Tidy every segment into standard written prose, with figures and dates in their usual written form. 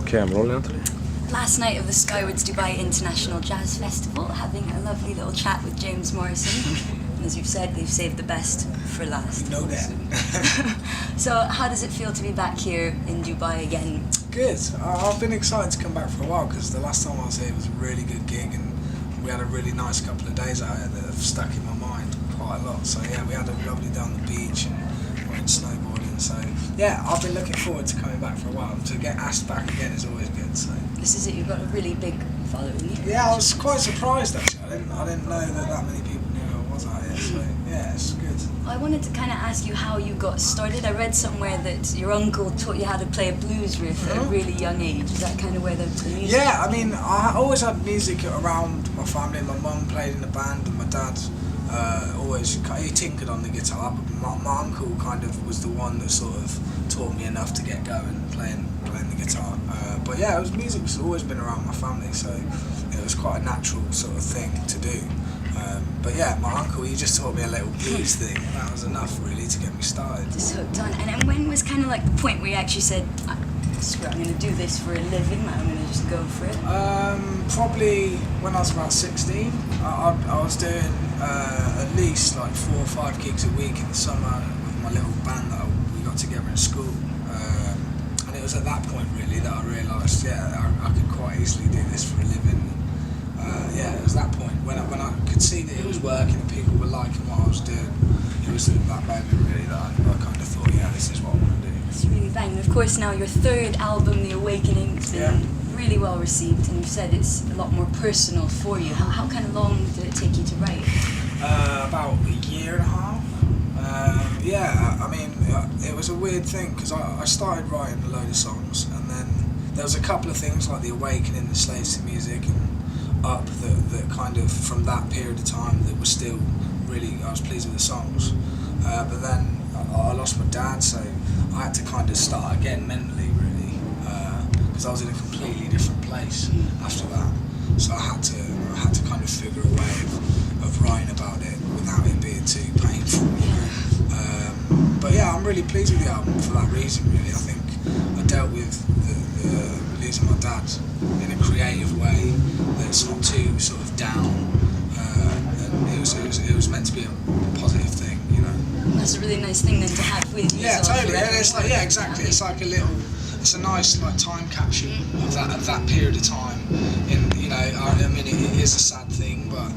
Okay, I'm rolling, Natalie. Last night of the Skywards Dubai International Jazz Festival, having a lovely little chat with James Morrison. And as you've said, they've saved the best for last. No doubt. So how does it feel to be back here in Dubai again? Good. I've been excited to come back for a while because the last time I was here was a really good gig and we had a really nice couple of days out here that have stuck in my mind quite a lot. So yeah, we had a lovely day on the beach and went snowboarding. So yeah, I've been looking forward to coming back for a while. To get asked back again is always good. So This is it, you've got a really big following here. yeah, I was quite surprised actually. I didn't know that many people knew who I was out here. So yeah, it's good. I wanted to kind of ask you how you got started. I read somewhere that your uncle taught you how to play a blues riff at a really young age. Is that kind of where the music? Yeah, I mean, I always had music around my family. My mum played in a band and my dad he tinkered on the guitar, but my uncle kind of was the one that sort of taught me enough to get going playing the guitar. But yeah, music has always been around my family, so it was quite a natural sort of thing to do. But yeah, my uncle, he just taught me a little blues thing. That was enough really to get me started. Just hooked on. And then when was kind of like the point where you actually said, screw it, I'm going to do this for a living, I'm going to just go for it? Probably when I was about 16. I was doing at least like 4 or 5 gigs a week in the summer with my little band that we got together in school. And it was at that point really that I realised, yeah, I could quite easily do this for a living. Yeah, it was that point when I could see that it was working and people were liking what I was doing. It was at that moment really that I kind of thought, yeah, this is what I want to do. It's really bang. And of course now your third album, The Awakening, has been really well received, and you've said it's a lot more personal for you. How kind of long did it take you to write? About a year and a half. Yeah, I mean, it was a weird thing because I started writing a load of songs, and then there was a couple of things like The Awakening, the Slaves to Music, and Up that kind of from that period of time that was still really, I was pleased with the songs. But then I lost my dad, so I had to kind of start again mentally really, because I was in a completely different place after that. So I had to kind of figure a way of writing about it without it being too painful. But yeah, I'm really pleased with the album for that reason really. I think I dealt with the losing my dad in a creative way that's not too sort of down, and it was meant to be a positive thing, you know. That's a really nice thing then to have with you. Yeah, totally. And it's like, yeah, exactly. It's like it's a nice like time capsule of that period of time. In I mean, it is a sad thing, but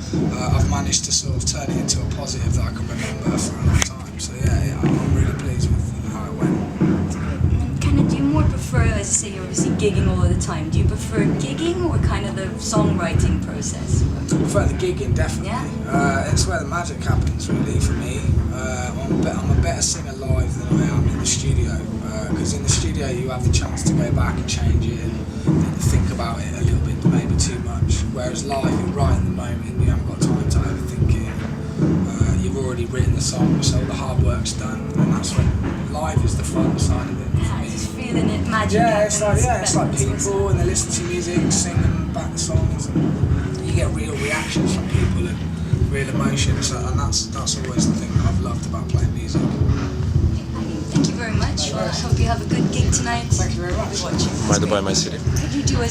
I've managed to sort of turn it into a positive that I can remember for a long time. So yeah, I'm really pleased with how it went. Kind of, do you more prefer, as you say, you're obviously gigging all of the time, do you prefer gigging or kind of the songwriting process? I prefer the gigging, definitely. Yeah? It's where the magic happens, really, for me. I'm a better singer live than I am in the studio, because in the studio you have the chance to go back and change it and think about it a little bit, maybe too much. Whereas live, you're right in the moment, you haven't got time to overthink it. You've already written the song, so the hard work's done, and that's when live is the fun side of it. Yeah, just feeling it, magic. Yeah, it's like people and they listen to music, singing back the songs, and you get real reactions from people and real emotions, and that's always the thing that I've loved about playing music. Thank you very much. Well, I hope you have a good gig tonight. Thank you very much. My Dubai, my city. Could you do a